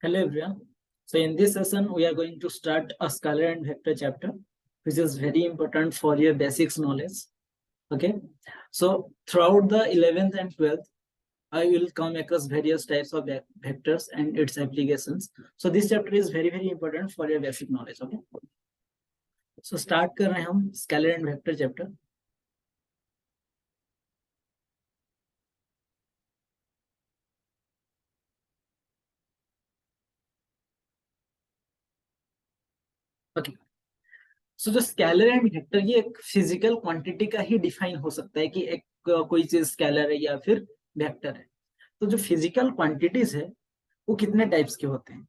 Hello everyone. So in this session, we are going to start a scalar and vector chapter, which is very important for your basics knowledge. Okay. So throughout the 11th and 12th, I will come across various types of vectors and its applications. So this chapter is very important for your basic knowledge. Okay. So start कर रहे हैं हम scalar and vector chapter. Okay. सो जो scalar and vector ये एक physical quantity का ही define हो सकता है कि एक कोई चीज स्केलर है या फिर वेक्टर है। तो जो फिजिकल क्वांटिटीज है वो कितने टाइप्स के होते हैं?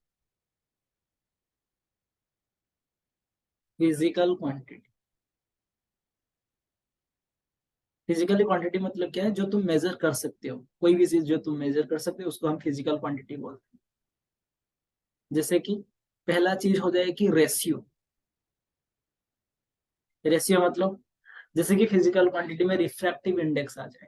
फिजिकल क्वांटिटी, फिजिकल क्वांटिटी मतलब क्या है? जो तुम मेजर कर सकते हो, कोई भी चीज जो तुम मेजर कर सकते हो उसको हम फिजिकल क्वांटिटी बोलते हैं। जैसे कि पहला चीज हो जाए कि रेशियो। रेशियो मतलब जैसे कि फिजिकल क्वांटिटी में रिफ्रैक्टिव इंडेक्स आ जाए,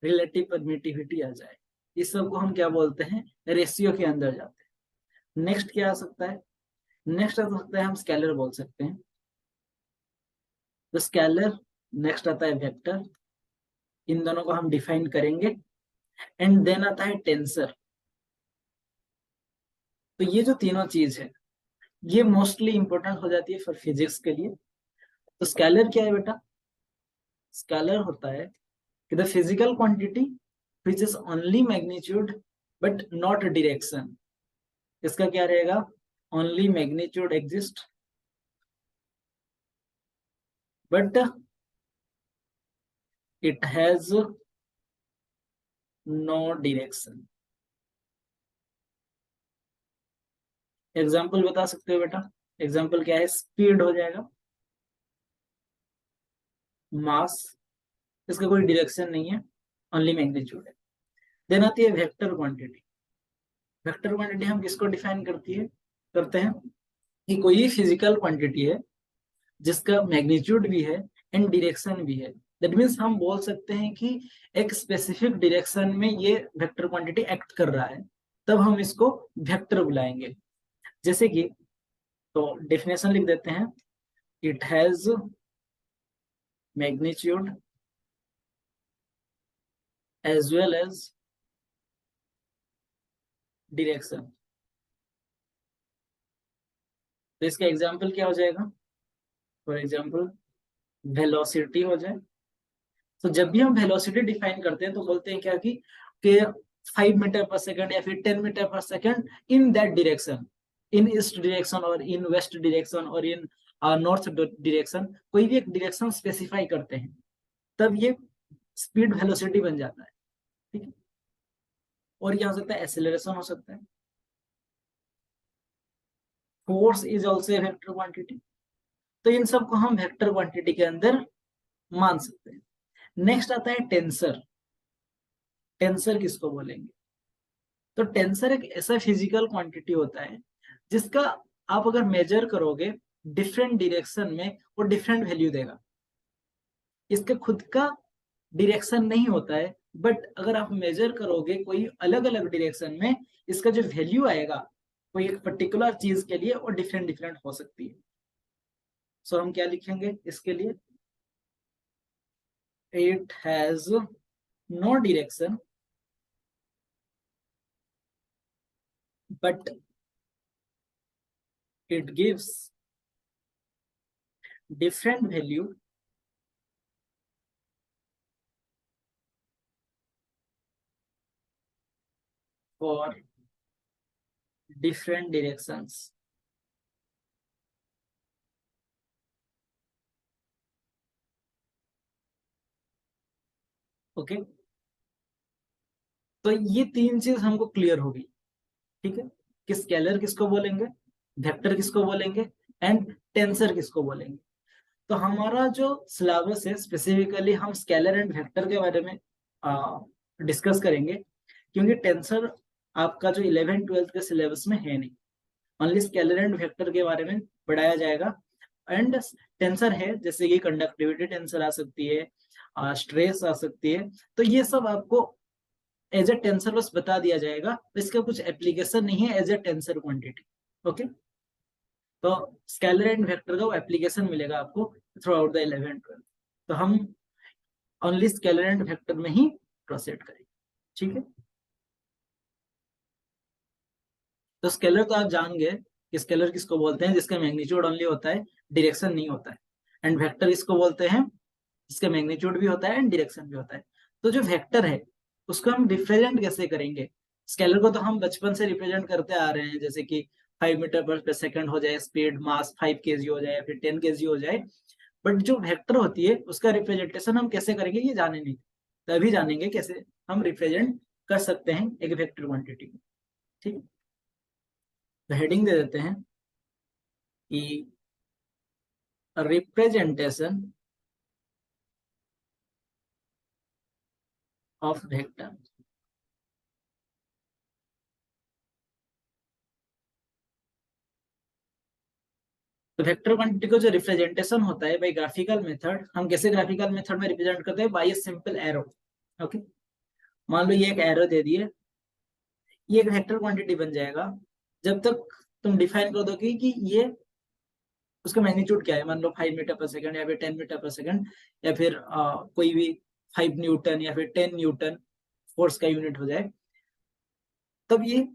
रिलेटिव परमिटिविटी आ जाए, इस सब को हम क्या बोलते हैं? रेशियो के अंदर जाते हैं। नेक्स्ट क्या आ सकता है? नेक्स्ट आ सकता है हम स्केलर बोल सकते हैं। तो स्केलर, नेक्स्ट आता है वेक्टर, इन दोनों को हम डिफाइन करेंगे। एंड देन आता है टेंसर। तो ये जो तीनों चीज है ये मोस्टली इंपॉर्टेंट हो जाती है फॉर फिजिक्स के लिए। तो स्केलर क्या है बेटा? स्केलर होता है कि the physical quantity which is only magnitude but not direction. इसका क्या रहेगा? Only magnitude exist but it has no direction. Example बता सकते हो बेटा? एग्जाम्पल क्या है? स्पीड हो जाएगा, मास, इसका कोई डायरेक्शन नहीं है, ओनली मैग्नीट्यूड है। देन आती है वेक्टर क्वांटिटी। वेक्टर क्वांटिटी हम किसको डिफाइन करते हैं कि कोई फिजिकल क्वांटिटी है जिसका मैग्नीट्यूड भी है एंड डायरेक्शन भी है। दैट मीन्स हम बोल सकते हैं कि एक स्पेसिफिक डायरेक्शन में ये वेक्टर क्वांटिटी एक्ट कर रहा है, तब हम इसको वेक्टर बुलाएंगे। जैसे कि, तो डेफिनेशन लिख देते हैं, it has magnitude as well as direction. तो इसका एग्जाम्पल क्या हो जाएगा? फॉर एग्जाम्पल वेलोसिटी हो जाए। तो जब भी हम वेलोसिटी डिफाइन करते हैं तो बोलते हैं क्या कि 5 मीटर पर सेकंड या फिर 10 मीटर पर second in that direction, in east direction और इन वेस्ट डायरेक्शन और इन नॉर्थ डायरेक्शन, कोई भी एक डायरेक्शन स्पेसिफाई करते हैं, तब ये स्पीड वेलोसिटी बन जाता है। ठीक है। और क्या हो सकता है? एक्सेलरेशन हो सकता है। Force is also a vector quantity. तो इन सब को हम वेक्टर क्वांटिटी के अंदर मान सकते हैं। नेक्स्ट आता है टेंसर। टेंसर किसको बोलेंगे? तो टेंसर एक ऐसा फिजिकल क्वांटिटी होता है जिसका आप अगर मेजर करोगे डिफरेंट डायरेक्शन में, वो डिफरेंट वैल्यू देगा। इसका खुद का डायरेक्शन नहीं होता है, बट अगर आप मेजर करोगे कोई अलग अलग डायरेक्शन में, इसका जो वैल्यू आएगा कोई एक पर्टिकुलर चीज के लिए वो डिफरेंट डिफरेंट हो सकती है। सो हम क्या लिखेंगे इसके लिए? It has no direction but it gives different value for different directions. Okay. तो ये तीन चीज हमको क्लियर होगी। ठीक है, कि स्केलर किसको बोलेंगे, वेक्टर किसको बोलेंगे, एंड टेंसर किसको बोलेंगे। तो हमारा जो सिलेबस है स्पेसिफिकली हम स्केलर एंड वेक्टर के बारे में डिस्कस करेंगे, क्योंकि टेंसर आपका जो 11th-12th के सिलेबस में है नहीं। ओनली स्केलर एंड वेक्टर के बारे में पढ़ाया जाएगा। एंड टेंसर है जैसे कि कंडक्टिविटी टेंसर आ सकती है, स्ट्रेस आ सकती है। तो ये सब आपको एज ए टेंसर बस बता दिया जाएगा, इसका कुछ एप्लीकेशन नहीं है as a tensor quantity. Okay, तो स्केलर एंड वेक्टर का वो एप्लीकेशन मिलेगा आपको थ्रू आउट द 11th-12th। तो हम ओनली स्केलर एंड वेक्टर में ही प्रोसीड करेंगे, ठीक है। तो स्केलर तो आप जान गए कि स्केलर किसको बोलते हैं, जिसका मैग्नीट्यूड ओनली होता है, डायरेक्शन नहीं होता है। एंड वेक्टर इसको बोलते हैं जिसका मैग्नीट्यूड भी होता है एंड डायरेक्शन भी होता है। तो जो वेक्टर है उसको हम रिप्रेजेंट कैसे करेंगे? स्केलर को तो हम बचपन से रिप्रेजेंट करते आ रहे हैं, जैसे कि 5 मीटर पर सेकंड हो जाए, स्पीड, मास 5 kg हो जाए, फिर 10 kg हो जाए। बट जो वेक्टर होती है उसका रिप्रेजेंटेशन हम कैसे करेंगे ये जाने नहीं, तभी जानेंगे कैसे हम रिप्रेजेंट कर सकते हैं एक वेक्टर क्वांटिटी को, ठीक है। तो हेडिंग दे देते हैं कि रिप्रेजेंटेशन ऑफ वेक्टर। तो वेक्टर क्वांटिटी को जो रिप्रेजेंटेशन होता है बाय ग्राफिकल मेथड, हम कैसे ग्राफिकल मेथड में रिप्रेजेंट करते हैं? By a simple arrow. Okay, मान लो ये एक एरो दे दिए, ये एक वेक्टर क्वांटिटी बन जाएगा जब तक तुम डिफाइन कर दोगे कि ये उसका मैग्नीट्यूड क्या है। मान लो 5 मीटर पर सेकंड या फिर 10 मीटर पर सेकंड, या फिर कोई भी 5 न्यूटन या फिर 10 न्यूटन फोर्स का यूनिट हो जाए, तब ये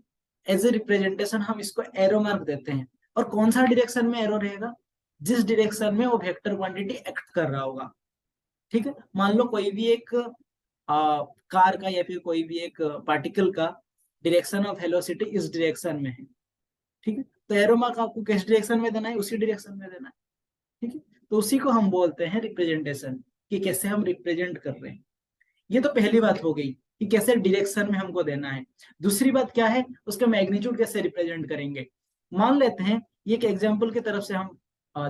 एज ए रिप्रेजेंटेशन हम इसको एरो मार्क देते हैं। और कौन सा डायरेक्शन में एरो रहेगा? जिस डायरेक्शन में वो वेक्टर क्वांटिटी एक्ट कर रहा होगा, ठीक है। मान लो कोई भी एक कार का या फिर कोई भी एक पार्टिकल का डायरेक्शन ऑफ वेलोसिटी इस डायरेक्शन में है, ठीक है। तो एरो मार्क आपको किस डायरेक्शन में देना है? उसी डायरेक्शन में देना है, ठीक है। तो उसी को हम बोलते हैं रिप्रेजेंटेशन, कि कैसे हम रिप्रेजेंट कर रहे हैं। ये तो पहली बात हो गई कि कैसे डायरेक्शन में हमको देना है। दूसरी बात क्या है? उसका मैग्नीट्यूड कैसे रिप्रेजेंट करेंगे। मान लेते हैं ये एक एग्जांपल की तरफ से हम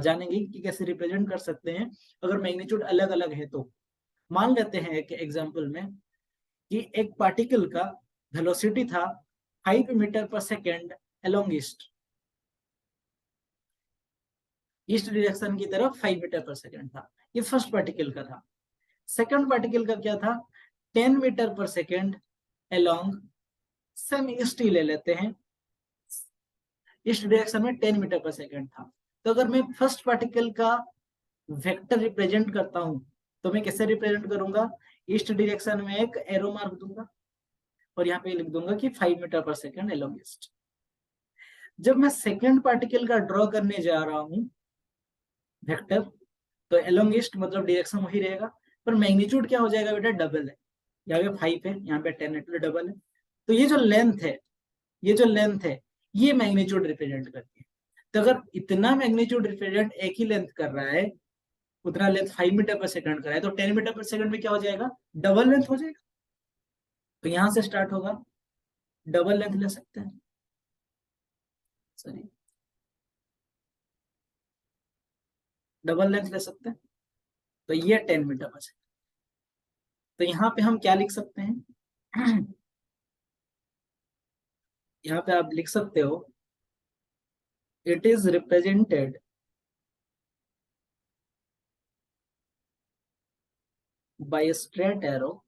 जानेंगे कि कैसे रिप्रेजेंट कर सकते हैं अगर मैग्नीट्यूड अलग अलग है। तो मान लेते हैं एक एग्जांपल में कि एक पार्टिकल का वेलोसिटी था 5 मीटर पर सेकेंड अलोंग ईस्ट डायरेक्शन की तरफ 5 मीटर पर सेकेंड था। ये फर्स्ट पार्टिकल का था। सेकंड पार्टिकल का क्या था? 10 मीटर पर सेकेंड अलोंग सेम ईस्ट ही ले लेते हैं, ईस्ट डायरेक्शन में 10 मीटर पर सेकेंड था। तो अगर मैं फर्स्ट पार्टिकल का वेक्टर रिप्रेजेंट करता हूं तो मैं कैसे रिप्रेजेंट करूंगा? ईस्ट डायरेक्शन में एक एरो मार्क दूंगा और यहाँ पे लिख दूंगा कि 5 मीटर पर सेकेंड अलोंग ईस्ट। जब मैं सेकेंड पार्टिकल का ड्रॉ करने जा रहा हूं वेक्टर, तो अलोंग ईस्ट मतलब डायरेक्शन वही रहेगा, पर मैग्नीट्यूड क्या हो जाएगा बेटा? डबल है। यहाँ पे 5 है, यहाँ पे 10 है, तो डबल है। तो ये जो लेंथ है, ये जो लेंथ है, ये मैग्नीट्यूड रिप्रेजेंट करती है। तो अगर इतना मैग्नीट्यूड रिप्रेजेंट एक ही लेंथ कर रहा है, उतना लेंथ 5 मीटर पर सेकंड का है, तो 10 मीटर पर सेकंड में क्या हो जाएगा? डबल लेंथ हो जाएगा। तो यहां से स्टार्ट होगा, डबल लेंथ ले सकते हैं, सॉरी, डबल लेंथ ले सकते हैं। तो ये 10 मीटर पर सेकंड। तो यहाँ पे हम क्या लिख सकते हैं? यहाँ पे आप लिख सकते हो, it is represented by a straight arrow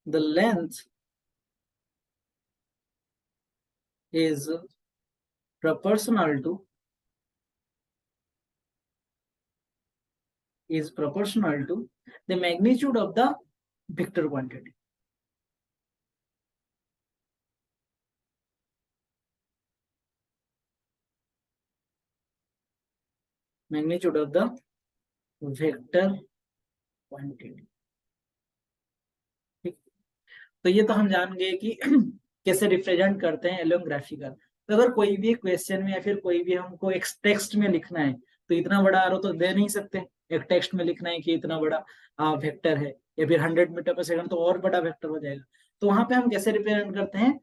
the length is proportional to the magnitude of the vector quantity. Magnitude of the vector quantity. ठीक, तो ये तो हम जान गए कि कैसे रिप्रेजेंट करते हैं एलोंग ग्राफिकल। तो अगर कोई भी क्वेश्चन में या फिर कोई भी हमको एक टेक्स्ट में लिखना है, तो इतना बड़ा एरो तो दे नहीं सकते। एक टेक्स्ट में लिखना है कि इतना बड़ा वेक्टर है, या फिर 100 मीटर पर सेकंड, तो और बड़ा वेक्टर हो जाएगा। तो वहां पे हम कैसे रिप्रेजेंट करते हैं?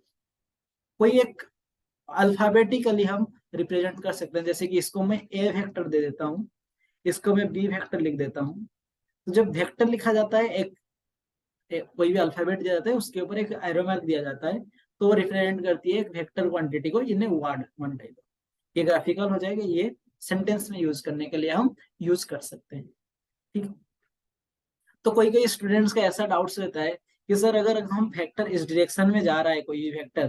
कोई एक अल्फाबेटिकली हम रिप्रेजेंट कर सकते हैं। जैसे कि इसको मैं ए वेक्टर दे देता हूँ, इसको मैं बी वेक्टर लिख देता हूँ। तो जब वेक्टर लिखा जाता है, कोई भी अल्फाबेट दिया जाता है, उसके ऊपर एक एरो मार्क दिया जाता है, तो रिप्रेजेंट करती है एक वेक्टर क्वांटिटी को इन वर्ड वन टाइप। ये ग्राफिकल हो जाएगा, ये सेंटेंस में यूज करने के लिए हम यूज कर सकते हैं। ठीक है, तो कोई कोई स्टूडेंट्स का ऐसा डाउट्स रहता है कि सर अगर हम वेक्टर इस डायरेक्शन में जा रहा है कोई भी वेक्टर,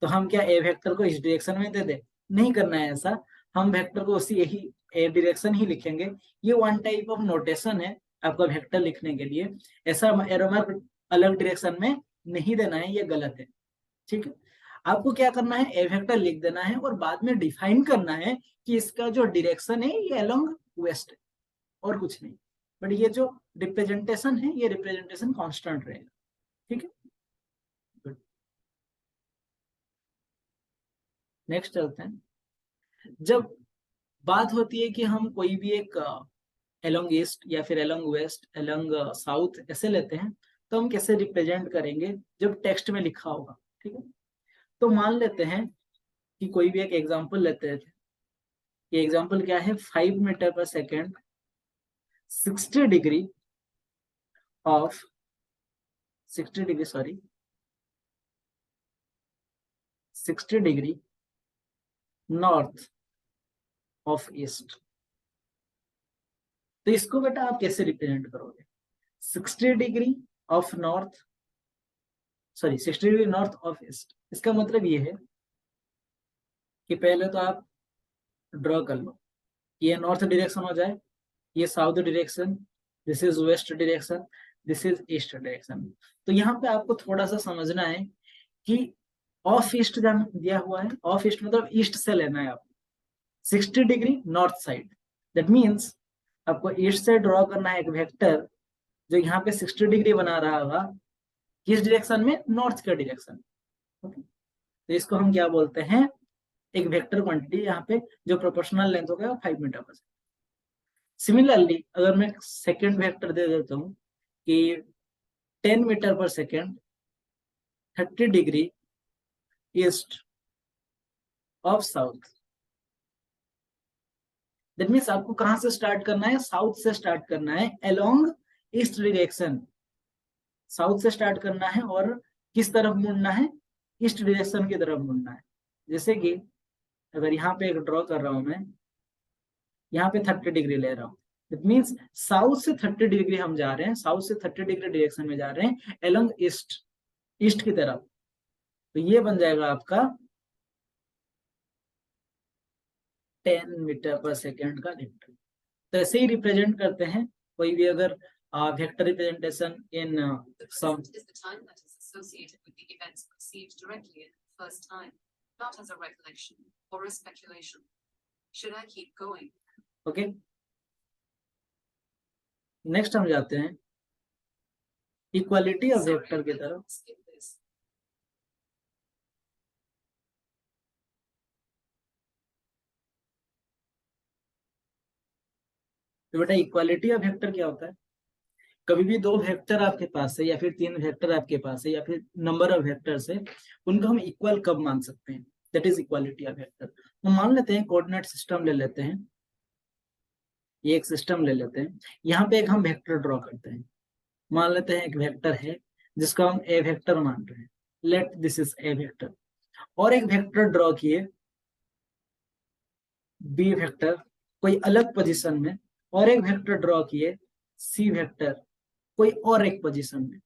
तो हम क्या ए वेक्टर को इस डायरेक्शन में दे दे? नहीं करना है ऐसा, हम वेक्टर को उसी यही ए डायरेक्शन ही लिखेंगे। ये वन टाइप ऑफ नोटेशन है आपका वेक्टर लिखने के लिए। ऐसा एरो मार्क अलग डायरेक्शन में नहीं देना है, ये गलत है। ठीक है, आपको क्या करना है, ए वेक्टर लिख देना है और बाद में डिफाइन करना है कि इसका जो डायरेक्शन है ये अलोंग वेस्ट है, और कुछ नहीं। बट ये जो रिप्रेजेंटेशन है ये रिप्रेजेंटेशन कांस्टेंट रहेगा। ठीक है, गुड। नेक्स्ट चलते हैं। जब बात होती है कि हम कोई भी एक अलोंग ईस्ट या फिर अलोंग वेस्ट अलोंग साउथ ऐसे लेते हैं, तो हम कैसे रिप्रेजेंट करेंगे जब टेक्स्ट में लिखा होगा। ठीक है, तो मान लेते हैं कि कोई भी एक एग्जांपल लेते हैं। ये एग्जांपल क्या है, 5 मीटर पर second 60 degree of 60 degree sorry 60 degree north of east. तो इसको बेटा आप कैसे रिप्रेजेंट करोगे? 60 degree of north, sorry 60 degree north of east. इसका मतलब ये है कि पहले तो आप ड्रॉ कर लो, ये नॉर्थ डायरेक्शन हो जाए, ये south direction, this is west direction, this is east direction. तो यहाँ पे आपको थोड़ा सा समझना है कि ऑफ ईस्ट दिया हुआ है, ऑफ ईस्ट मतलब ईस्ट से लेना है आपको 60 degree north side. That means आपको ईस्ट से ड्रॉ करना है एक वेक्टर जो यहाँ पे 60 डिग्री बना रहा होगा, किस डायरेक्शन में? नॉर्थ के डायरेक्शन। ओके, तो इसको हम क्या बोलते हैं, एक वेक्टर क्वांटिटी यहाँ पे जो प्रोपोर्शनल लेंथ होगा 5 मीटर पर। सिमिलरली अगर मैं सेकेंड वेक्टर दे देता हूँ कि 10 मीटर पर second 30 degree east of south. That means आपको कहां से स्टार्ट करना है? साउथ से स्टार्ट करना है, अलोंग ईस्ट डायरेक्शन। साउथ से स्टार्ट करना है और किस तरफ मुड़ना है? ईस्ट डायरेक्शन की तरफ मुड़ना है। जैसे कि अगर यहाँ पे एक ड्रॉ कर रहा हूं मैं, यहाँ पे 30 डिग्री ले रहा हूँ, इट मीन्स साउथ से 30 डिग्री हम जा रहे हैं, साउथ से 30 डिग्री डायरेक्शन में जा रहे हैं अलोंग ईस्ट, ईस्ट की तरफ। तो ये बन जाएगा आपका 10 मीटर पर सेकेंड का वेक्टर। तो ऐसे ही रिप्रेजेंट करते हैं कोई भी अगर vector representation in some. associated with the events perceived directly at the first time, not as a recollection or a speculation. Should I keep going? Okay. Next हम जाते हैं इक्वालिटी ऑफ वेक्टर की तरफ। तो बेटा इक्वालिटी ऑफ वेक्टर क्या होता है? कभी भी दो वेक्टर आपके पास है या फिर तीन वेक्टर आपके पास है या फिर नंबर ऑफ वेक्टर्स है, उनको हम इक्वल कब मान सकते हैं? That is equality of vector. तो मान लेते हैं कोऑर्डिनेट सिस्टम ले लेते हैं, ये एक सिस्टम ले लेते हैं, यहाँ पे एक हम वेक्टर ड्रॉ करते हैं। मान लेते हैं एक वेक्टर है जिसको हम ए वेक्टर मान रहे हैं, let this is A vector. और एक वेक्टर ड्रॉ किए बी वेक्टर कोई अलग पोजीशन में, और एक वेक्टर ड्रॉ किए सी वेक्टर कोई और एक पोजीशन में।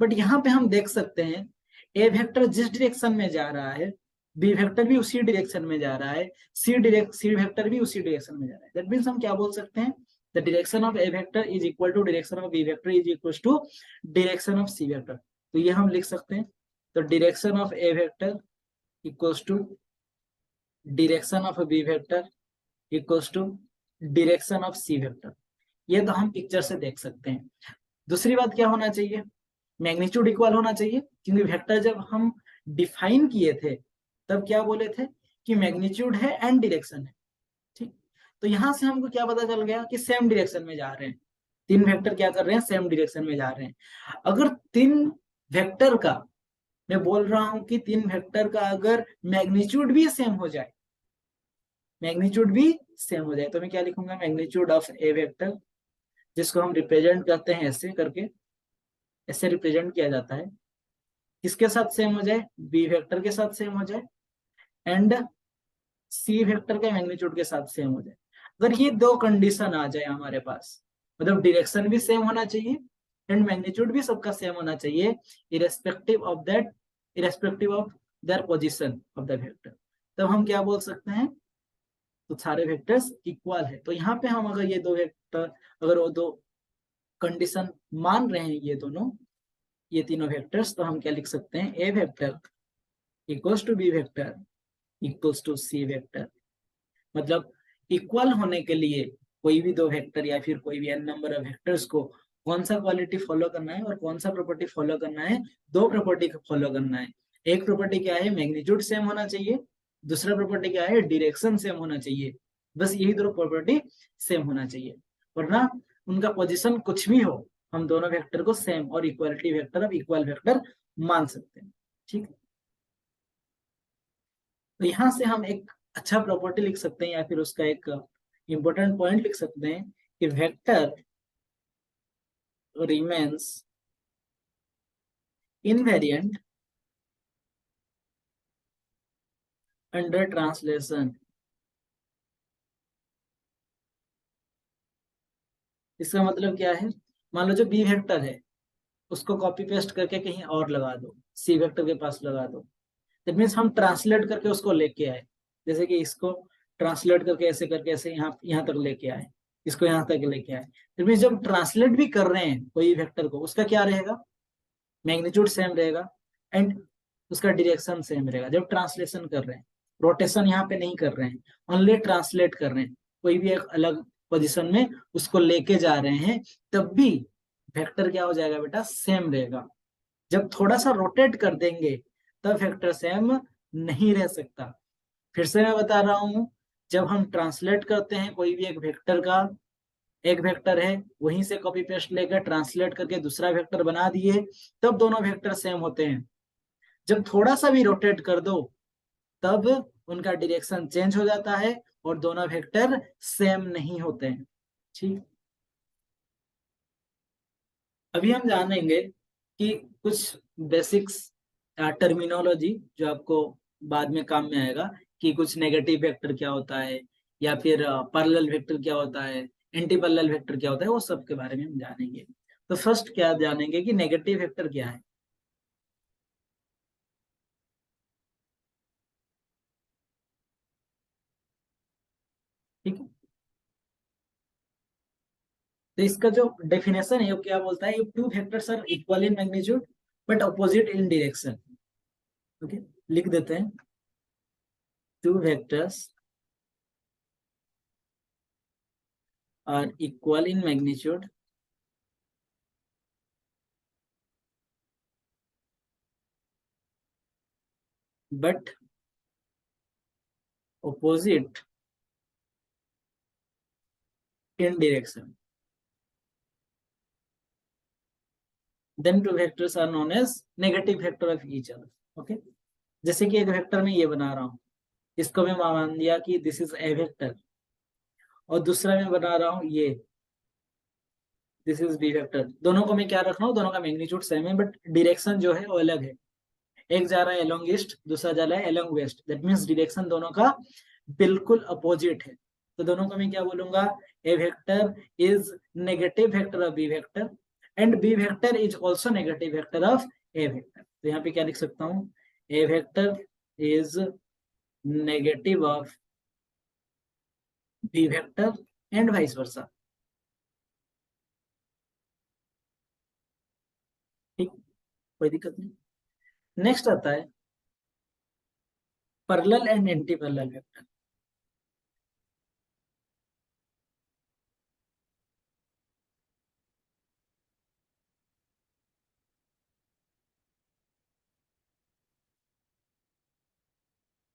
बट यहाँ पे हम देख सकते हैं ए वेक्टर जिस डायरेक्शन में जा रहा है, बी वेक्टर भी उसी डायरेक्शन में जा रहा है, सी वेक्टर भी उसी डायरेक्शन में जा रहा है। दैट मींस हम क्या बोल सकते हैं, the direction of A vector is equal to direction of B vector is equal to direction of C vector. तो ये हम लिख सकते हैं, तो direction of A vector equals to direction of B vector equals to direction of C vector. ये तो हम पिक्चर से देख सकते हैं। दूसरी बात क्या होना चाहिए, मैग्नीट्यूड इक्वल होना चाहिए, क्योंकि वेक्टर जब हम डिफाइन किए थे तब क्या बोले थे कि मैग्नीट्यूड है एंड डायरेक्शन है। ठीक, तो यहां से हमको क्या पता चल गया कि सेम डायरेक्शन में जा रहे हैं, तीन वेक्टर क्या कर रहे हैं, सेम डायरेक्शन में जा रहे हैं। अगर तीन वेक्टर का, मैं बोल रहा हूं कि तीन वेक्टर का अगर मैग्नीट्यूड भी सेम हो जाए, मैग्नीट्यूड भी सेम हो जाए, तो मैं क्या लिखूंगा, मैग्नीट्यूड ऑफ ए वेक्टर, जिसको हम रिप्रेजेंट करते हैं ऐसे करके, ऐसे रिप्रेजेंट किया जाता है, किसके साथ सेम हो जाए, बी वेक्टर के साथ सेम हो जाए, एंड सी वेक्टर के मैग्नीट्यूड के साथ सेम हो जाए। अगर ये दो कंडीशन आ जाए हमारे पास, मतलब डायरेक्शन भी सेम होना चाहिए एंड मैग्नीट्यूड भी सबका सेम होना चाहिए, irrespective of their position of the vector, तब हम क्या बोल सकते हैं, तो सारे वेक्टर्स इक्वल है। तो यहाँ पे हम अगर ये दो वेक्टर, अगर वो दो कंडीशन मान रहे हैं ये दोनों, ये तीनों वेक्टर्स, तो हम क्या लिख सकते हैं, A vector equals to B vector equals to C vector. मतलब इक्वल होने के लिए कोई भी दो वेक्टर या फिर कोई भी एन नंबर ऑफ वेक्टर्स को कौन सा क्वालिटी फॉलो करना है और कौन सा प्रॉपर्टी फॉलो करना है, दो प्रॉपर्टी को फॉलो करना है। एक प्रॉपर्टी क्या है, मैग्नीट्यूड सेम होना चाहिए, दूसरा प्रॉपर्टी क्या है, डायरेक्शन सेम होना चाहिए। बस यही दो प्रॉपर्टी सेम होना चाहिए, वरना उनका पोजीशन कुछ भी हो, हम दोनों वेक्टर को सेम और equality vector of equal vector मान सकते हैं। ठीक है, तो यहां से हम एक अच्छा प्रॉपर्टी लिख सकते हैं या फिर उसका एक इंपॉर्टेंट पॉइंट लिख सकते हैं कि vector remains invariant under translation. इसका मतलब क्या है, मान लो जो बी वेक्टर है उसको कॉपी पेस्ट करके कहीं और लगा दो, सी वेक्टर के पास लगा दो, दैट मीन्स हम ट्रांसलेट करके उसको लेके आए। जैसे कि इसको ट्रांसलेट करके ऐसे यहाँ यहाँ तक लेके आए, इसको यहाँ तक लेके आए, दैट मीन्स जब ट्रांसलेट भी कर रहे हैं कोई वेक्टर को, उसका क्या रहेगा, मैग्नीट्यूड सेम रहेगा एंड उसका डायरेक्शन सेम रहेगा। जब ट्रांसलेशन कर रहे हैं, रोटेशन यहाँ पे नहीं कर रहे हैं, ओनली ट्रांसलेट कर रहे हैं, कोई भी एक अलग पोजीशन में उसको लेके जा रहे हैं, तब भी वेक्टर क्या हो जाएगा बेटा, सेम रहेगा। जब थोड़ा सा रोटेट कर देंगे तब वेक्टर सेम नहीं रह सकता। फिर से मैं बता रहा हूँ, जब हम ट्रांसलेट करते हैं कोई भी एक वेक्टर का, एक वेक्टर है वहीं से कॉपी पेस्ट लेकर ट्रांसलेट करके दूसरा वेक्टर बना दिए, तब दोनों वेक्टर सेम होते हैं। जब थोड़ा सा भी रोटेट कर दो तब उनका डायरेक्शन चेंज हो जाता है और दोनों वेक्टर सेम नहीं होते हैं। ठीक, अभी हम जानेंगे कि कुछ बेसिक्स टर्मिनोलॉजी जो आपको बाद में काम में आएगा, कि कुछ नेगेटिव वेक्टर क्या होता है या फिर पैरेलल वेक्टर क्या होता है, एंटी पैरेलल वेक्टर क्या होता है, वो सब के बारे में हम जानेंगे। तो फर्स्ट क्या जानेंगे कि नेगेटिव वेक्टर क्या है। ठीक है, तो इसका जो डेफिनेशन है वो क्या बोलता है, two vectors are equal in magnitude but opposite in direction. Okay, लिख देते हैं, two vectors are equal in magnitude but opposite in direction, then two vectors are known as negative vector of each other. Okay, जैसे कि एक vector में ये बना रहा हूँ, इसको मैं मान लिया कि दिस इज ए वेक्टर, और दूसरा मैं बना रहा हूँ ये, दिस इज बी वेक्टर। दोनों को मैं क्या रख रहा हूँ, दोनों का मैग्नीट्यूड सेम है बट डायरेक्शन जो है वो अलग है। एक जा रहा है अलोंग ईस्ट, दूसरा जा रहा है along west, that means direction दोनों का बिल्कुल अपोजिट है। तो दोनों को मैं क्या बोलूंगा, A vector is negative vector of B vector and B vector is also negative vector of A vector. तो यहाँ पे क्या लिख सकता हूँ, A vector is negative of B vector and vice versa. ठीक, कोई दिक्कत नहीं। नेक्स्ट आता है parallel and anti parallel vector.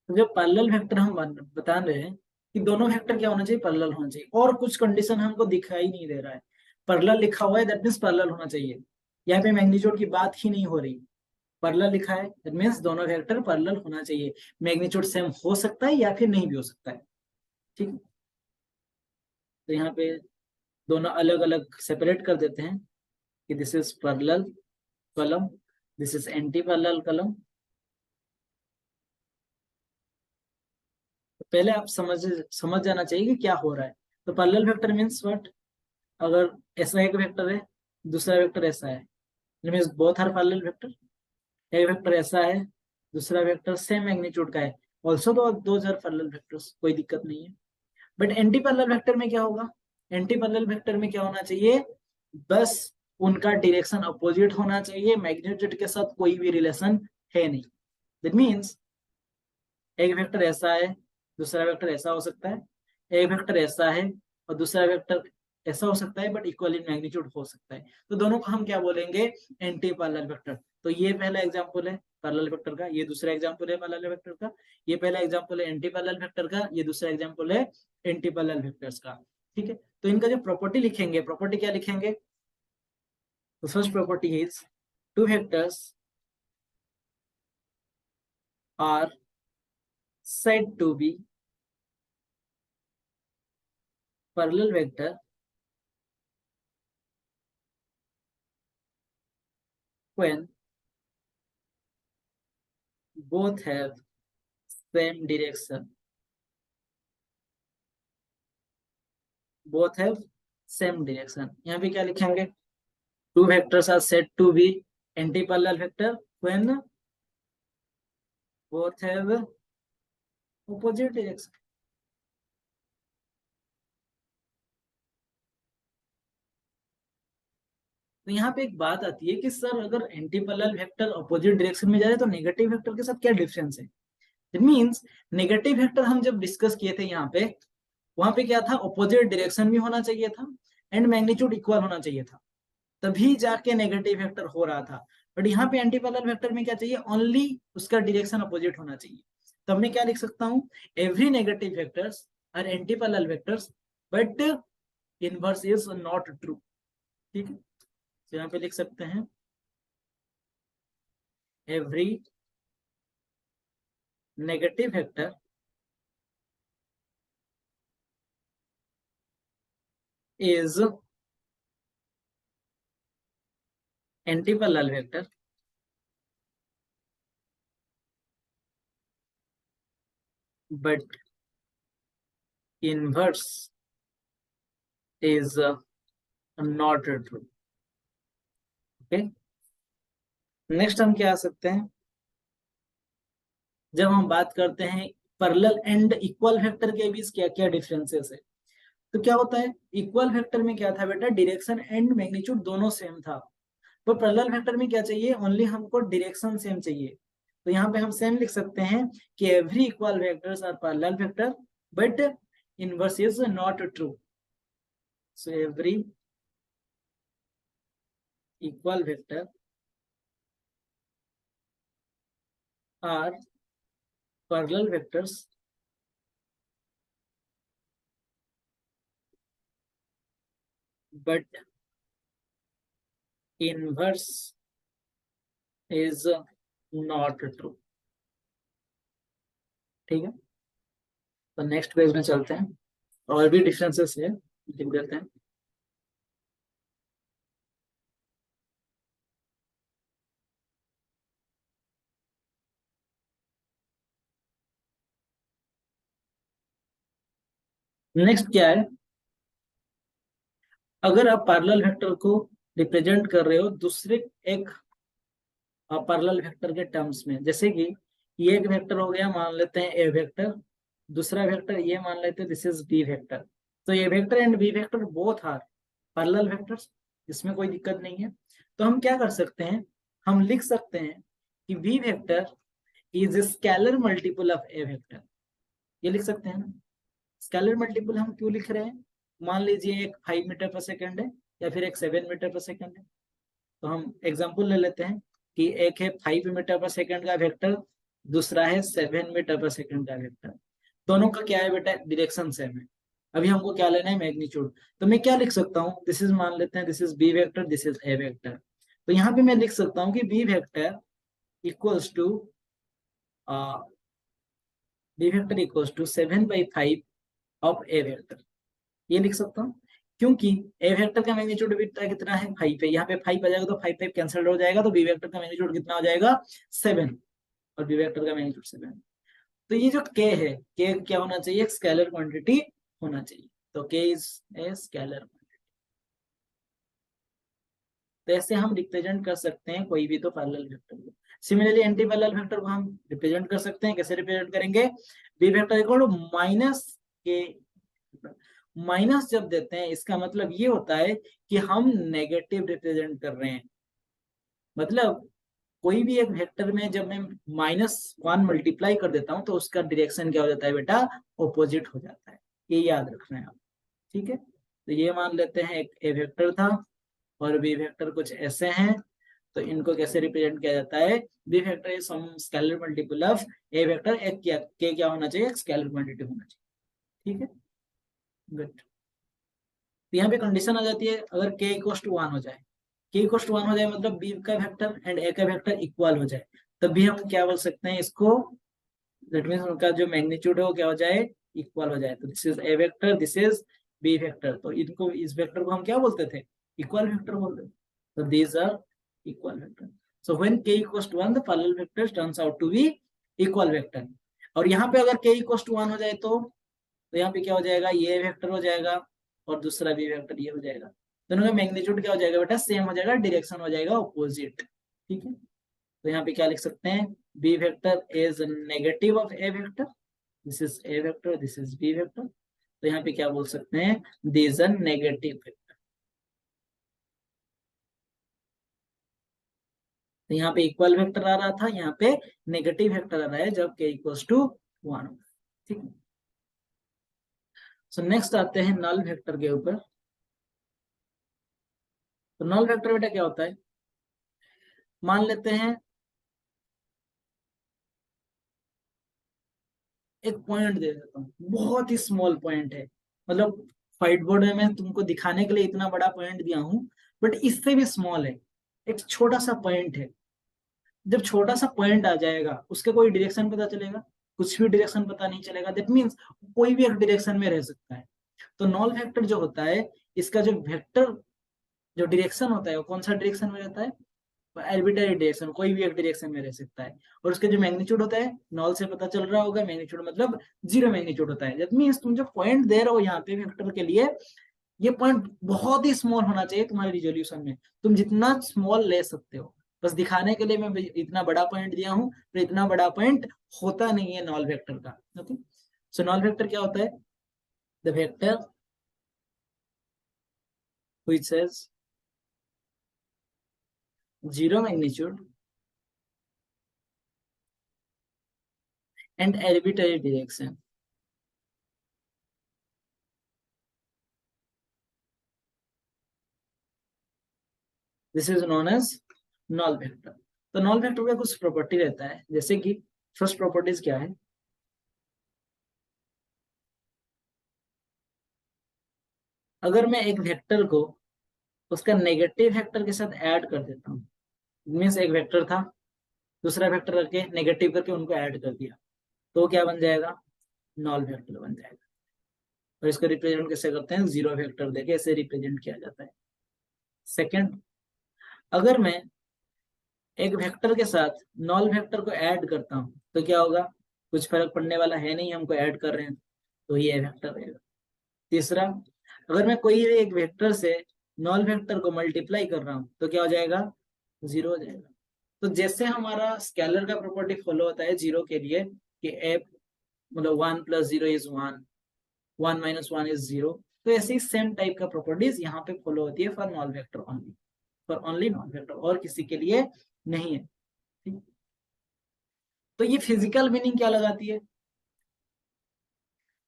तो जो पैरेलल वेक्टर हम बता रहे हैं कि दोनों वेक्टर क्या होना चाहिए, पैरेलल होना चाहिए, और कुछ कंडीशन हमको दिखाई नहीं दे रहा है। पैरेलल लिखा हुआ है दैट मीन्स पैरेलल होना चाहिए, यहाँ पे मैग्नीट्यूड की बात ही नहीं हो रही। पैरेलल लिखा है दैट मीन्स दोनों वेक्टर पैरेलल होना चाहिए, मैग्नीट्यूड सेम हो सकता है या फिर नहीं भी हो सकता है। ठीक है, तो यहाँ पे दोनों अलग अलग सेपरेट कर देते हैं कि this is parallel column, this is anti parallel column. पहले आप समझ जाना चाहिए कि क्या हो रहा है। तो पैरेलल वेक्टर मीन्स व्हाट, अगर ऐसा एक वेक्टर है, दूसरा वेक्टर ऐसा है, means both are parallel vector. एक वेक्टर ऐसा है, दूसरा वेक्टर सेम मैग्नीट्यूड का है, also those are parallel vectors, कोई दिक्कत नहीं है। बट एंटी पैरेलल वेक्टर में क्या होगा, एंटी पैरेलल वेक्टर में क्या होना चाहिए, बस उनका डायरेक्शन अपोजिट होना चाहिए, मैग्नीट्यूड के साथ कोई भी रिलेशन है नहीं। दैट मीन्स एक वेक्टर ऐसा है, दूसरा वेक्टर ऐसा हो सकता है, एक वेक्टर ऐसा है और दूसरा वेक्टर ऐसा हो सकता है, बट इक्वल इन मैग्नीट्यूड हो सकता है। तो दोनों को हम क्या बोलेंगे, एंटी पैरेलल वेक्टर। तो ये पहला एग्जांपल है पैरेलल वेक्टर का, ये दूसरा एग्जांपल है पैरेलल वेक्टर का, ये पहला एग्जांपल है एंटी पैरेलल वेक्टर का, ये दूसरा एग्जांपल है एंटी पैरेलल वेक्टर्स का। ठीक है, तो इनका जो प्रॉपर्टी लिखेंगे, प्रॉपर्टी क्या लिखेंगे, तो first property is two vectors are said to be parallel vector when both have same direction, both have same direction। यहाँ पे क्या लिखेंगे, two vectors are said to be anti-parallel vector when both have opposite direction। तो यहाँ पे एक बात आती है कि सर अगर anti parallel vector opposite direction में जा रहे हैं तो नेगेटिव वेक्टर के साथ क्या डिफरेंस है। इट मींस नेगेटिव वेक्टर हम जब डिस्कस किए थे यहाँ पे, वहां पे क्या था, अपोजिट डायरेक्शन भी होना चाहिए था एंड मैग्नीट्यूड इक्वल होना चाहिए था, तभी जाके नेगेटिव वेक्टर हो रहा था। बट यहाँ पे एंटी पैरेलल वेक्टर में क्या चाहिए, ओनली उसका डायरेक्शन अपोजिट होना चाहिए। तो मैं क्या लिख सकता हूँ, every negative vectors are anti parallel vectors but inverse is not true. ठीक है, तो यहाँ पे लिख सकते हैं every negative vector is anti-parallel vector but inverse is not true। Okay, next हम क्या आ सकते हैं, जब हम बात करते हैं पैरेलल एंड इक्वल वेक्टर के बीच क्या क्या डिफरेंसेस है, तो क्या होता है, इक्वल वेक्टर में क्या था बेटा, डायरेक्शन एंड मैग्नीट्यूड दोनों सेम था। तो पैरेलल वेक्टर में क्या चाहिए, ओनली हमको डायरेक्शन सेम चाहिए। तो यहाँ पे हम सेम लिख सकते हैं कि every equal vectors are parallel vector but inverse is not true. So every equal vector are parallel vectors but inverse is not true। ठीक है, तो नेक्स्ट पेज में चलते हैं, और भी डिफरेंसेस है लिख देते हैं। नेक्स्ट क्या है, अगर आप पैरेलल वेक्टर को रिप्रेजेंट कर रहे हो दूसरे एक पैरेलल वेक्टर के टर्म्स में, जैसे कि ये एक वेक्टर हो गया, मान लेते हैं ए वेक्टर, दूसरा वेक्टर ये मान लेते हैं दिस इज बी वेक्टर। तो A vector and B vector both are parallel vectors, इसमें कोई दिक्कत नहीं है। तो हम क्या कर सकते हैं, हम लिख सकते हैं कि B vector is scalar multiple of A vector. ये लिख सकते हैं ना, स्केलर मल्टीपल हम क्यों लिख रहे हैं, मान लीजिए एक 5 मीटर पर सेकंड है या फिर एक 7 मीटर पर सेकंड है। तो हम एग्जांपल ले लेते हैं कि एक है 5 मीटर पर सेकंड का वेक्टर, दूसरा है 7 मीटर पर सेकंड का वेक्टर। दोनों का क्या है बेटा, डायरेक्शन सेम है। अभी हमको क्या लेना है, मैग्नीट्यूड। तो मैं क्या लिख सकता हूँ, दिस इज, मान लेते हैं this is B vector, this is A vector. तो यहाँ पे मैं लिख सकता हूँ कि B vector equals to B vector equals to 7/5 of A vector. ये लिख सकता हूँ क्योंकि ए वेक्टर का मैग्नीट्यूड कितना है, 5 है। यहाँ पे 5 आ जाएगा तो 5 5 कैंसिल हो जाएगा, तो बी वेक्टर का मैग्नीट्यूड कितना हो जाएगा, 7, और बी वेक्टर का मैग्नीट्यूड 7। तो ये जो k है, k क्या होना चाहिए, एक स्केलर क्वांटिटी होना चाहिए। तो k इज ए स्केलर। तो ऐसे हम रिप्रेजेंट कर सकते हैं कोई भी तो पैरेलल वेक्टर को। सिमिलरली एंटी पैरेलल वेक्टर को हम रिप्रेजेंट कर सकते हैं, कैसे रिप्रेजेंट करेंगे, B vector equal to minus k. Minus जब देते हैं इसका मतलब ये होता है कि हम नेगेटिव रिप्रेजेंट कर रहे हैं। मतलब कोई भी एक वेक्टर में जब मैं -1 मल्टीप्लाई कर देता हूं तो उसका डायरेक्शन क्या हो जाता है बेटा, ऑपोजिट हो जाता है। ये याद रखना है आप, ठीक है। तो ये मान लेते हैं एक ए वेक्टर था और बी वेक्टर कुछ ऐसे हैं। तो इनको कैसे रिप्रेजेंट किया जाता है, B vector is some scalar multiple of A vector, एक क्या होना चाहिए, एक स्केलर क्वांटिटी होना चाहिए, ठीक है। गुड। तो यहाँ पे कंडीशन आ जाती है, अगर k इक्वल टू 1 हो जाए, k इक्वल टू 1 हो जाए मतलब b का वेक्टर एंड a का वेक्टर इक्वल हो जाए, तब भी हम क्या बोल सकते हैं इसको, दैट मींस उनका जो मैग्नीट्यूड है वो क्या हो जाए, इक्वल हो जाए। तो this is a vector, this is b vector, तो इनको, इस वेक्टर को हम क्या बोलते थे, इक्वल वेक्टर बोलते थे। तो these are equal vector. So when k equal to 1 the parallel vector turns out to be equal vector. और यहाँ पे अगर k इक्वल टू 1 हो जाए तो यहाँ पे क्या हो जाएगा, ये वेक्टर हो जाएगा और दूसरा भी वेक्टर ये हो जाएगा। दोनों का मैग्नीट्यूड क्या हो जाएगा बेटा, सेम हो जाएगा, डायरेक्शन हो जाएगा ऑपोजिट, ठीक है। तो यहाँ पे क्या लिख सकते हैं, B vector is negative of A vector, this is A vector, this is B vector. तो यहाँ पे क्या बोल सकते हैं, दिस आर नेगेटिव वेक्टर। तो यहाँ पे इक्वल वेक्टर आ रहा था, यहाँ पे नेगेटिव वेक्टर आ रहा है जब k इक्वल्स टू 1, ठीक है। सो नेक्स्ट आते हैं नल वेक्टर के ऊपर। तो नल वेक्टर बेटा क्या होता है, मान लेते हैं एक पॉइंट दे देता हूँ, बहुत ही स्मॉल पॉइंट है, मतलब व्हाइट बोर्ड में मैं तुमको दिखाने के लिए इतना बड़ा पॉइंट दिया हूँ, बट इससे भी स्मॉल है, एक छोटा सा पॉइंट है। जब छोटा सा पॉइंट आ जाएगा उसके कोई डायरेक्शन पता चलेगा, कुछ भी डायरेक्शन पता नहीं चलेगा, दैट मीन्स कोई भी एक डायरेक्शन में रह सकता है। तो नॉल वेक्टर जो होता है, इसका जो वेक्टर जो डायरेक्शन होता है वो कौन सा डायरेक्शन में रहता है, आर्बिट्ररी डायरेक्शन, कोई भी एक डायरेक्शन में रह सकता है। और उसका जो मैग्नीट्यूड होता है, नॉल से पता चल रहा होगा, मैग्नीट्यूड मतलब जीरो मैग्नीट्यूड होता है। दैट मींस तुम जो पॉइंट दे रहे हो यहाँ पे वेक्टर के लिए, ये पॉइंट बहुत ही स्मॉल होना चाहिए तुम्हारे रिजोल्यूशन में, तुम जितना स्मॉल ले सकते हो। बस दिखाने के लिए मैं इतना बड़ा पॉइंट दिया हूँ, पर इतना बड़ा पॉइंट होता नहीं है नॉल वेक्टर का। ओके, सो नॉल वेक्टर क्या होता है, the vector which has zero magnitude and arbitrary direction. This is known as null vector. तो null vector का कुछ प्रॉपर्टी रहता है, जैसे कि फर्स्ट प्रॉपर्टीज क्या है, अगर मैं एक वेक्टर को उसका नेगेटिव वेक्टर के साथ ऐड कर देता हूँ, मीन्स एक वेक्टर था, दूसरा वेक्टर करके नेगेटिव करके उनको ऐड कर दिया, तो क्या बन जाएगा, नॉल वेक्टर बन जाएगा। और इसको रिप्रेजेंट कैसे करते हैं, जीरो वेक्टर देके ऐसे रिप्रेजेंट किया जाता है। सेकंड, अगर मैं एक वेक्टर के साथ नॉल वेक्टर को ऐड करता हूँ तो क्या होगा, कुछ फर्क पड़ने वाला है नहीं, हमको ऐड कर रहे हैं तो ये वेक्टर रहेगा। तीसरा, अगर मैं कोई एक वेक्टर से नॉल वेक्टर को मल्टीप्लाई कर रहा हूँ तो क्या हो जाएगा, जीरो हो जाएगा। तो जैसे हमारा स्केलर का प्रॉपर्टी फॉलो होता है जीरो के लिए कि ए मतलब 1 + 0 = 1, 1 - 1 = 0, तो ऐसे ही सेम टाइप का प्रॉपर्टीज यहाँ पे फॉलो होती है for knoll vector only, for only knoll vector, और किसी के लिए नहीं है, ठीक। तो ये फिजिकल मीनिंग क्या लगाती है,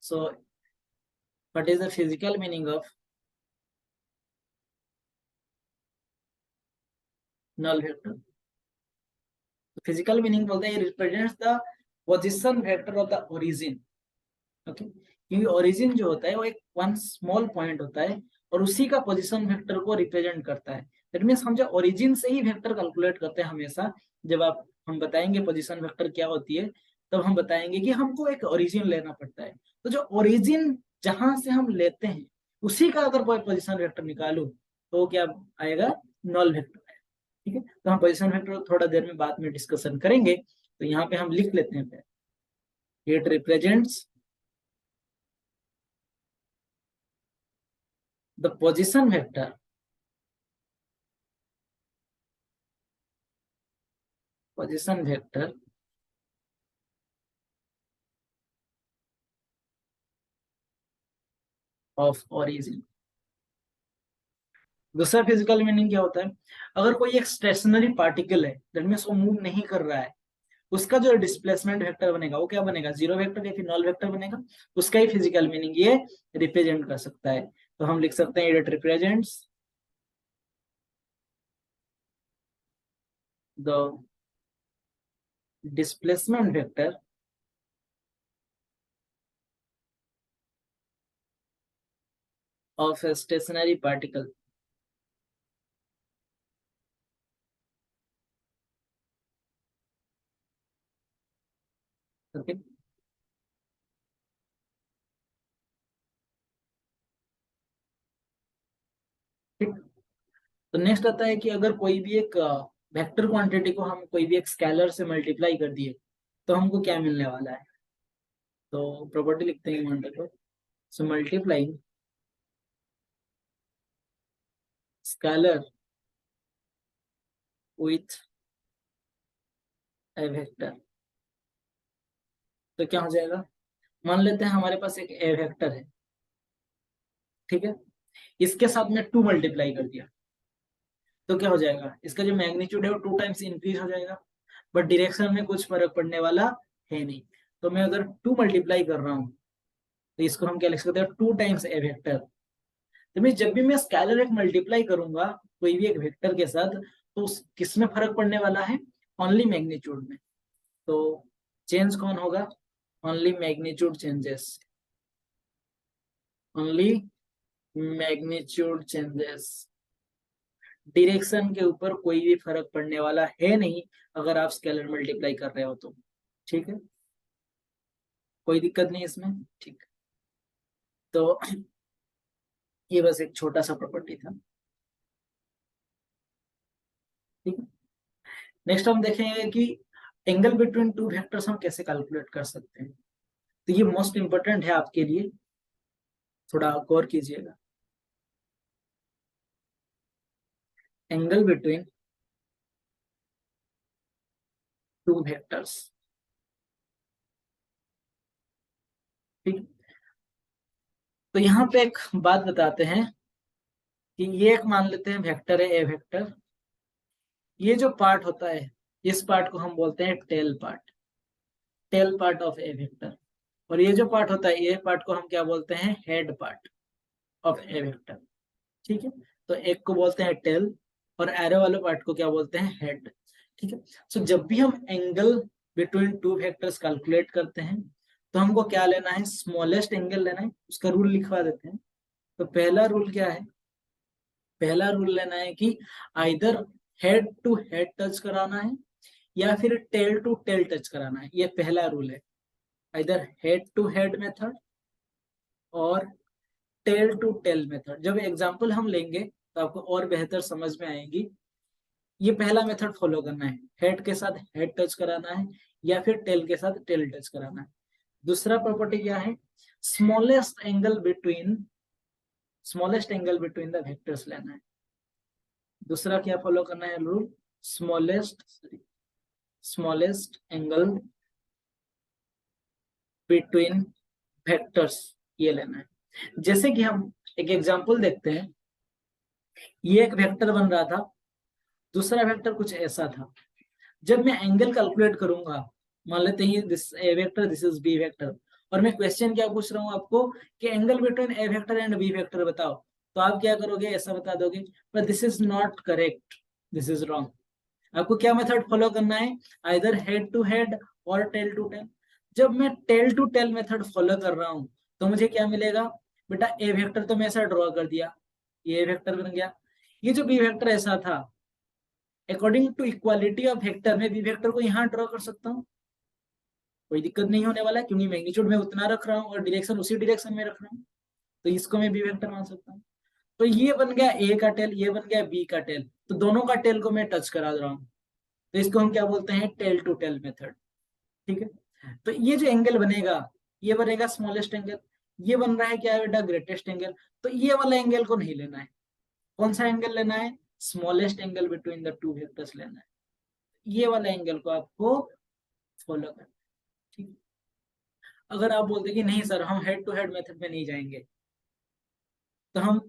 so what is the physical meaning of null vector. Physical meaning बोलते हैं represents the position vector of the origin. Okay, क्योंकि ओरिजिन जो होता है वो एक वन स्मॉल पॉइंट होता है और उसी का पोजीशन वेक्टर को रिप्रेजेंट करता है। दैट मींस हम जो ओरिजिन से ही वेक्टर कैलकुलेट करते हैं हमेशा, जब आप हम बताएंगे पोजीशन वेक्टर क्या होती है, तब हम बताएंगे कि हमको एक ओरिजिन लेना पड़ता है। तो जो ओरिजिन जहां से हम लेते हैं उसी का अगर कोई पोजीशन वेक्टर निकालू तो क्या आएगा, नॉल वेक्टर आएगा, ठीक है। तो हम पोजीशन वेक्टर थोड़ा देर में बाद में डिस्कशन करेंगे, तो यहाँ पे हम लिख लेते हैं। It represents the position vector of origin. दूसरा फिजिकल मीनिंग क्या होता है, अगर कोई एक स्टेशनरी पार्टिकल है दैट मींस वो मूव नहीं कर रहा है, उसका जो डिस्प्लेसमेंट वेक्टर बनेगा वो क्या बनेगा, जीरो वेक्टर या फिर नॉल वेक्टर बनेगा, उसका ही फिजिकल मीनिंग ये रिप्रेजेंट कर सकता है। तो हम लिख सकते हैं it represents the displacement vector of a stationary particle. Okay. ठीक। तो नेक्स्ट आता है कि अगर कोई भी एक वेक्टर क्वांटिटी को हम कोई भी एक स्केलर से मल्टीप्लाई कर दिए तो हमको क्या मिलने वाला है। तो प्रॉपर्टी लिखते हैं मान लो, so multiplying scalar with a vector, तो क्या हो जाएगा, मान लेते हैं हमारे पास एक ए वेक्टर है, ठीक है, इसके साथ में 2 मल्टीप्लाई कर दिया तो क्या हो जाएगा, इसका जो मैग्नीट्यूड है वो 2 टाइम्स इंक्रीज हो जाएगा, बट डायरेक्शन में कुछ फर्क पड़ने वाला है नहीं। तो मैं अगर 2 मल्टीप्लाई कर रहा हूँ तो इसको हम क्या लिख सकते हैं, 2 टाइम्स ए वेक्टर। तो मैं जब भी मैं स्केलर एक मल्टीप्लाई करूंगा कोई भी एक वेक्टर के साथ तो उस किस में फर्क पड़ने वाला है, ओनली मैग्नीट्यूड में। तो चेंज कौन होगा, only magnitude changes, only magnitude changes, direction के ऊपर कोई भी फर्क पड़ने वाला है नहीं अगर आप स्केलर मल्टीप्लाई कर रहे हो तो। ठीक है, कोई दिक्कत नहीं इसमें। ठीक, तो ये बस एक छोटा सा प्रॉपर्टी था। ठीक है, नेक्स्ट हम देखेंगे कि एंगल बिटवीन 2 वेक्टर्स हम कैसे कैलकुलेट कर सकते हैं। तो ये मोस्ट इंपोर्टेंट है आपके लिए, थोड़ा गौर कीजिएगा। एंगल बिटवीन 2 वेक्टर्स, ठीक। तो यहाँ पे एक बात बताते हैं कि ये एक मान लेते हैं वेक्टर है ए वेक्टर, ये जो पार्ट होता है इस पार्ट को हम बोलते हैं tail part of A vector, और ये जो पार्ट होता है ये पार्ट को हम क्या बोलते हैं, head part of A vector. ठीक है, तो एक को बोलते हैं टेल और एरो वाले पार्ट को क्या बोलते हैं, हेड। ठीक है, सो जब भी हम एंगल बिटवीन 2 वेक्टर्स कैलकुलेट करते हैं तो हमको क्या लेना है, स्मॉलेस्ट एंगल लेना है, उसका रूल लिखवा देते हैं। तो पहला रूल क्या है, पहला रूल लेना है कि either head to head touch कराना है या फिर टेल टू टेल टच कराना है, ये पहला रूल है। Either head to head method और टेल टू टेल मेथड। जब एग्जांपल हम लेंगे तो आपको और बेहतर समझ में आएगी। ये पहला मेथड फॉलो करना है, हेड के साथ हेड टच कराना है या फिर टेल के साथ टेल टच कराना है। दूसरा प्रॉपर्टी क्या है, smallest angle between the vectors लेना है। दूसरा क्या फॉलो करना है rule, smallest angle between vectors, ये लेना है। जैसे कि हम एक एग्जांपल देखते हैं, ये एक वेक्टर बन रहा था, दूसरा वेक्टर कुछ ऐसा था। जब मैं एंगल कैलकुलेट करूंगा, मान लेते हैं this A vector this is B vector, और मैं क्वेश्चन क्या पूछ रहा हूँ आपको कि angle between A vector and B vector बताओ, तो आप क्या करोगे, ऐसा बता दोगे पर this is not correct, this is wrong. आपको क्या मेथड फॉलो करना है, आइदर हेड टू हेड और टेल टू टेल। जब मैं tail to tail method follow कर रहा हूँ तो मुझे क्या मिलेगा, बेटा ए वेक्टर तो मैं ऐसा ड्रॉ कर दिया, ये वेक्टर बन गया, ये जो बी वेक्टर ऐसा था, according to equality of vector मैं बी वेक्टर को यहाँ ड्रॉ कर सकता हूँ, कोई दिक्कत नहीं होने वाला है क्योंकि मैग्नीट्यूड में उतना रख रहा हूँ और डायरेक्शन उसी डायरेक्शन में रख रहा हूँ, तो इसको मैं बी वेक्टर मान सकता हूँ। तो ये बन गया ए का टेल, ये बन गया बी का टेल, तो दोनों का टेल को मैं टच करा रहा हूँ, तो इसको हम क्या बोलते हैं, टेल टू टेल मेथड। ठीक है, तो ये जो एंगल बनेगा, ये बनेगा स्मॉलेस्ट एंगल, ये बन रहा है क्या बेटा, ग्रेटेस्ट एंगल। तो ये वाला एंगल को नहीं लेना है। कौन सा एंगल लेना है, smallest angle between the two vectors लेना है। ये वाला एंगल को आपको फॉलो करना है, ठीक है। अगर आप बोलते कि नहीं सर हम हेड टू हेड मेथड में नहीं जाएंगे, तो हम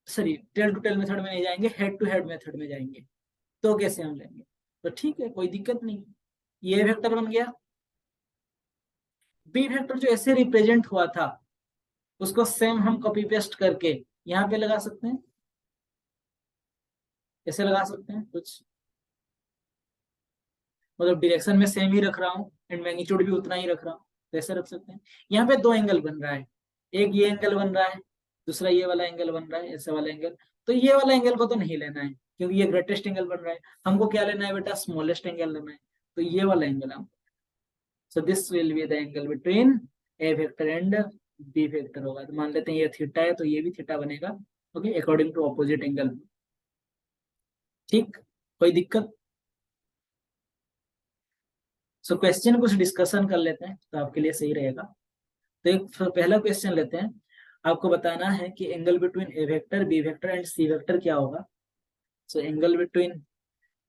sorry tail to tail method में नहीं जाएंगे, हेड टू हेड मेथड में जाएंगे, तो कैसे हम लेंगे। तो ठीक है, कोई दिक्कत नहीं। ये वेक्टर बन गया। बी वेक्टर जो ऐसे रिप्रेजेंट हुआ था, उसको सेम हम कॉपी पेस्ट करके यहाँ पे लगा सकते हैं। कैसे लगा सकते हैं, कुछ मतलब डायरेक्शन में सेम ही रख रहा हूँ एंड मैग्नीट्यूड भी उतना ही रख रहा हूँ, तो ऐसे रख सकते हैं। यहाँ पे दो एंगल बन रहा है, एक ये एंगल बन रहा है, दूसरा ये वाला एंगल बन रहा है, ऐसे वाला एंगल। तो ये वाला एंगल को तो नहीं लेना है, क्योंकि ये ग्रेटेस्ट एंगल बन रहा है। हमको क्या लेना है बेटा, स्मॉलेस्ट एंगल लेना है। तो ये वाला एंगल हम, so this will be the angle between A vector and B vector होगा। तो मान लेते हैं ये थीटा है, तो ये भी थीटा बनेगा, okay, according to opposite angle. ठीक, कोई दिक्कत। सो क्वेश्चन कुछ डिस्कशन कर लेते हैं तो आपके लिए सही रहेगा। तो एक पहला क्वेश्चन लेते हैं। आपको बताना है कि angle between A vector, B vector and C vector क्या होगा। सो angle between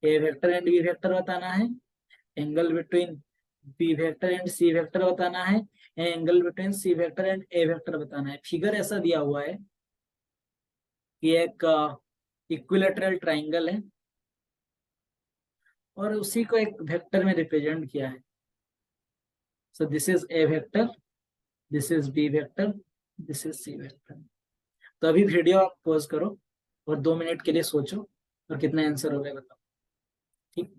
A vector and B vector बताना है, angle between B vector and C vector बताना है, angle between C vector and A vector बताना है। फिगर ऐसा दिया हुआ है कि एक इक्विलेटरल ट्राइंगल है और उसी को एक वेक्टर में रिप्रेजेंट किया है। सो this is A vector, this is B vector, this is C vector. तो अभी वीडियो आप पॉज करो और 2 मिनट के लिए सोचो और कितना आंसर हो गया बताओ, ठीक।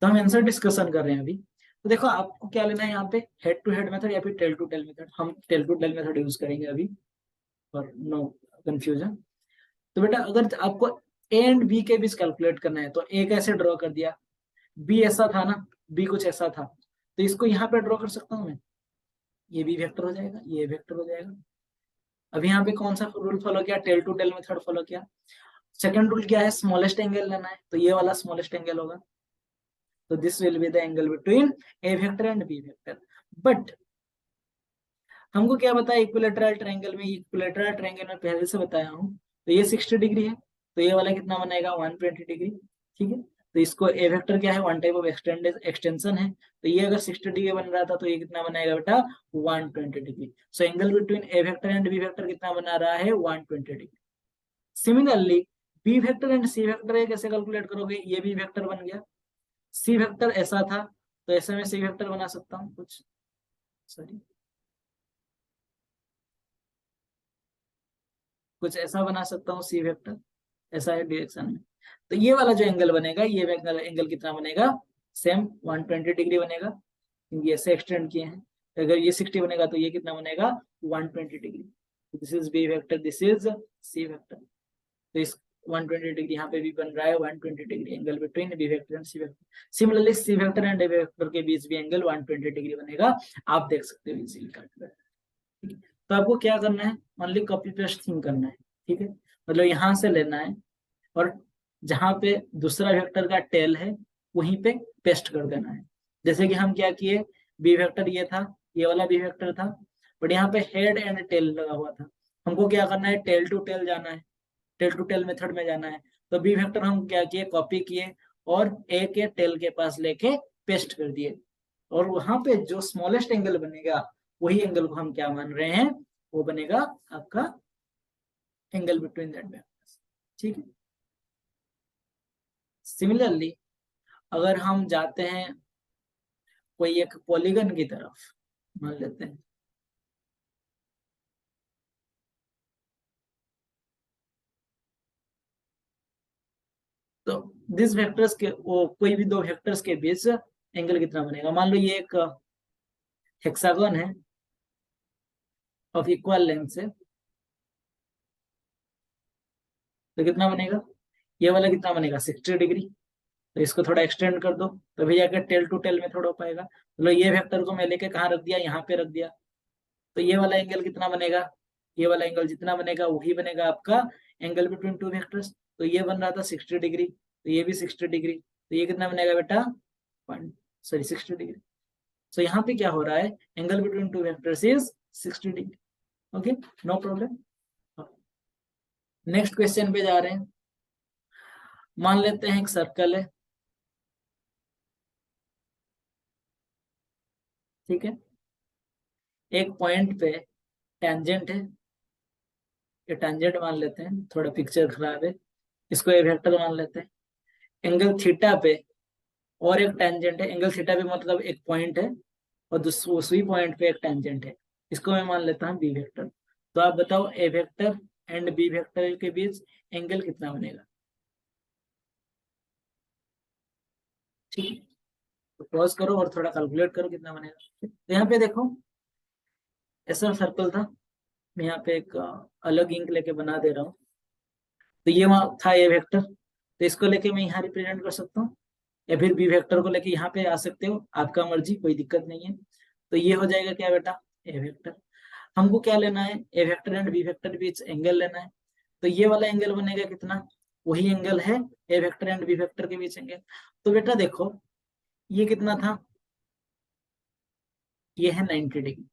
तो हम आंसर डिस्कशन कर रहे हैं अभी। तो देखो आपको क्या लेना है यहाँ पे, हेड टू हेड मेथड या फिर टेल टू टेल मेथड। हम tail to tail method use करेंगे अभी, और नो कंफ्यूजन। तो बेटा अगर आपको ए एंड बी के बीच कैलकुलेट करना है, तो ए कैसे ड्रॉ कर दिया, बी ऐसा था ना, बी कुछ ऐसा था, तो इसको यहाँ पे ड्रॉ कर सकता हूँ मैं। ये बी वेक्टर हो जाएगा, ये वेक्टर हो जाएगा। अब यहाँ पे कौन सा रूल फॉलो किया, tail to tail method follow किया। सेकंड रूल क्या है, स्मॉलेस्ट एंगल लेना है, तो ये वाला स्मॉलेस्ट एंगल होगा। तो this will be the angle between A vector and B vector. But हमको क्या बताया, इक्विलेटरल ट्रायंगल में, इक्विलेटरल ट्रायंगल में पहले से बताया हूँ, तो ये 60 डिग्री है, तो ये वाला कितना बनेगा, 120 डिग्री, ठीक है। तो इसको ए वेक्टर क्या है, वन टाइप ऑफ एक्सटेंशन है, तो ये अगर 60 डिग्री बन रहा था, तो ये कितना बनाएगा बेटा, 120 degree. So angle between A vector and B vector कितना बना रहा है, 120 degree. Similarly B vector and C vector कैसे कैलकुलेट करोगे, ये बी वेक्टर बन गया, सी वेक्टर ऐसा था, तो ऐसे में सी वेक्टर बना सकता हूँ कुछ, सॉरी कुछ ऐसा बना सकता हूँ सी वेक्टर, ऐसा है डायरेक्शन में। तो ये वाला जो एंगल बनेगा, ये एंगल एंगल कितना बनेगा, सेम 120 डिग्री बनेगा, क्योंकि ऐसे एक्सटेंड किए हैं। तो अगर ये 60 बनेगा तो ये कितना बनेगा, 120 degree. This is B vector, this is C vector. तो इस 120 डिग्री यहाँ पे भी बन रहा है, 120 degree angle between B vector and C vector. Similarly C vector and A vector के बीच भी एंगल 120 डिग्री बनेगा, आप देख सकते हो इजीली कैलकुलेट। ठीक है, तो आपको क्या करना है, ओनली कॉपी पेस्ट थिंग करना है, ठीक है। मतलब यहाँ से लेना है और जहां पे दूसरा वेक्टर का टेल है वहीं पे पेस्ट कर देना है। जैसे कि हम क्या किए, बी वेक्टर ये था, ये वाला बी वेक्टर था, बट यहाँ पे हेड एंड टेल लगा हुआ था। हमको क्या करना है, टेल टू टेल जाना है, टेल टू टेल मेथड में जाना है। तो बी वेक्टर हम क्या किए, कॉपी किए और ए के टेल के पास लेके पेस्ट कर दिए, और वहां पे जो स्मॉलेस्ट एंगल बनेगा, वही एंगल को हम क्या मान रहे हैं, वो बनेगा आपका एंगल बिटवीन दैट वेक्टर्स, ठीक है। सिमिलरली अगर हम जाते हैं कोई एक पॉलीगन की तरफ, मान लेते हैं, तो दिस वेक्टर्स के, वो कोई भी दो वेक्टर्स के बीच एंगल कितना बनेगा। मान लो ये एक हेक्सागन है ऑफ इक्वल लेंथ से, तो कितना बनेगा, ये वाला कितना बनेगा, 60 डिग्री। तो इसको थोड़ा एक्सटेंड कर दो, तभी जाकर टेल टू टेल मेथड हो पाएगा। मतलब ये वेक्टर को मैं लेके कहाँ रख दिया, यहाँ पे रख दिया, तो ये वाला एंगल कितना बनेगा, ये वाला एंगल जितना बनेगा वही बनेगा आपका एंगल बिटवीन टू वेक्टर्स। तो ये बन रहा था 60 डिग्री, तो ये भी 60 डिग्री, तो ये कितना बनेगा बेटा, सॉरी 60 डिग्री। सो यहाँ पे क्या हो रहा है, angle between two vectors is 60 degree. Okay, no problem. Next question पे जा रहे हैं। मान लेते हैं एक सर्कल है, ठीक है, एक पॉइंट पे टेंजेंट है, ये टेंजेंट मान लेते हैं, थोड़ा पिक्चर खराब है, इसको ए वेक्टर मान लेते हैं। एंगल थीटा पे और एक टेंजेंट है, एंगल थीटा पे मतलब एक पॉइंट है और दूसरी पॉइंट पे एक टेंजेंट है, इसको मैं मान लेता हूँ बी वेक्टर। तो आप बताओ ए वेक्टर एंड बी वेक्टर के बीच एंगल कितना बनेगा। ठीक है, तो पॉज करो और थोड़ा कैलकुलेट करो कितना बनेगा। तो यहाँ पे देखो, ऐसा सर्कल था, मैं यहाँ पे एक अलग इंक लेके बना दे रहा हूँ। तो ये वहां था ए वेक्टर, तो इसको लेके मैं यहाँ रिप्रेजेंट कर सकता हूँ, या फिर बी वेक्टर को लेके यहाँ पे आ सकते हो, आपका मर्जी, कोई दिक्कत नहीं है। तो ये हो जाएगा क्या बेटा, ए वेक्टर। हमको क्या लेना है, ए वेक्टर एंड बी वेक्टर के बीच एंगल लेना है। तो ये वाला एंगल बनेगा कितना, वही एंगल है ए वेक्टर एंड बी वेक्टर के बीच एंगल। तो बेटा देखो, ये कितना था, ये है 90 डिग्री।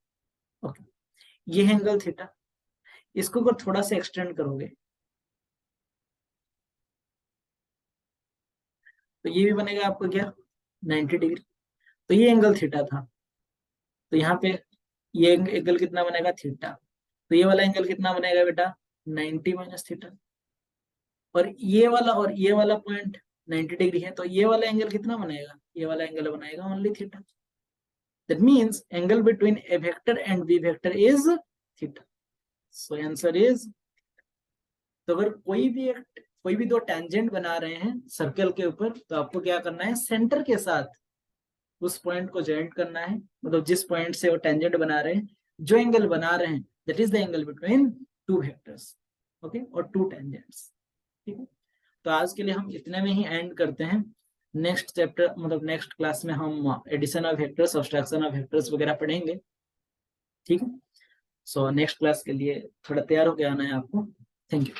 ओके, ये है एंगल थीटा। इसको अगर थोड़ा सा एक्सटेंड करोगे तो ये भी बनेगा आपको क्या, 90 डिग्री। तो ये एंगल थीटा था, तो यहाँ पे ये एंगल कितना बनेगा, थीटा। तो ये वाला एंगल कितना बनेगा बेटा, 90 माइनस थीटा। और ये वाला पॉइंट 90 डिग्री है, तो ये वाला एंगल कितना बनेगा, ये वाला एंगल बनाएगा only theta. That means angle between A vector and B vector is theta. So answer is, तो अगर कोई भी दो टेंजेंट बना रहे हैं सर्कल के ऊपर, तो आपको क्या करना है, सेंटर के साथ उस पॉइंट को ज्वाइंट करना है, मतलब जिस पॉइंट से वो टेंजेंट बना रहे हैं, जो एंगल बना रहे हैं, that is the angle between two vectors. Okay, और टू टेंजेंट्स। ठीक है, तो आज के लिए हम इतने में ही एंड करते हैं। नेक्स्ट चैप्टर मतलब नेक्स्ट क्लास में हम addition of vectors, subtraction of vectors वगैरह पढ़ेंगे। ठीक है, सो नेक्स्ट क्लास के लिए थोड़ा तैयार होकर आना है आपको। Thank you.